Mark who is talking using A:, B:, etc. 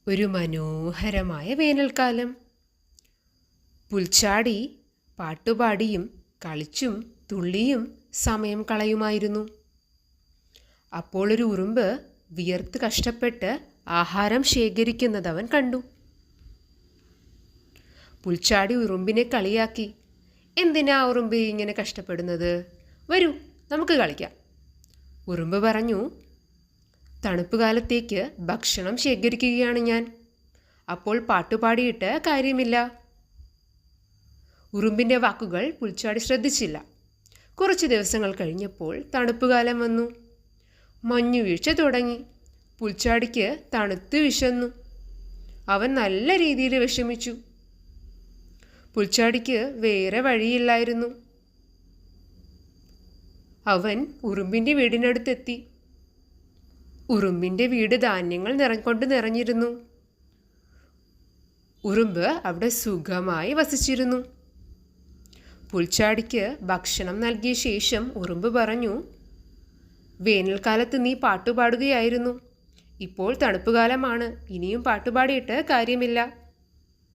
A: ഒരു മനോഹരമായ വേനൽക്കാലം. പുൽച്ചാടി പാട്ടുപാടിയും കളിച്ചും തുള്ളിയും സമയം കളയുമായിരുന്നു. അപ്പോൾ ഒരു ഉറുമ്പ് വിയർത്ത് കഷ്ടപ്പെട്ട് ആഹാരം ശേഖരിക്കുന്നത് അവൻ കണ്ടു. പുൽച്ചാടി ഉറുമ്പിനെ കളിയാക്കി. എന്തിനാ ഉറുമ്പ് ഇങ്ങനെ കഷ്ടപ്പെടുന്നത്? വരൂ, നമുക്ക് കളിക്കാം. ഉറുമ്പ് പറഞ്ഞു, തണുപ്പ് കാലത്തേക്ക് ഭക്ഷണം ശേഖരിക്കുകയാണ് ഞാൻ. അപ്പോൾ പാട്ടുപാടിയിട്ട് കാര്യമില്ല. ഉറുമ്പിൻ്റെ വാക്കുകൾ പുൽച്ചാടി ശ്രദ്ധിച്ചില്ല. കുറച്ച് ദിവസങ്ങൾ കഴിഞ്ഞപ്പോൾ തണുപ്പുകാലം വന്നു. മഞ്ഞുവീഴ്ച തുടങ്ങി. പുൽച്ചാടിക്ക് തണുത്ത് വിശന്നു. അവൻ നല്ല രീതിയിൽ വിഷമിച്ചു. പുൽച്ചാടിക്ക് വേറെ വഴിയില്ലായിരുന്നു. അവൻ ഉറുമ്പിൻ്റെ വീടിനടുത്തെത്തി. ഉറുമ്പിൻ്റെ വീട് ധാന്യങ്ങൾ കൊണ്ട് നിറഞ്ഞിരുന്നു. ഉറുമ്പ് അവിടെ സുഖമായി വസിച്ചിരുന്നു. പുൽച്ചാടിക്ക് ഭക്ഷണം നൽകിയ ശേഷം ഉറുമ്പ് പറഞ്ഞു, വേനൽക്കാലത്ത് നീ പാട്ടുപാടുകയായിരുന്നു. ഇപ്പോൾ തണുപ്പുകാലമാണ്. ഇനിയും പാട്ടുപാടിയിട്ട് കാര്യമില്ല.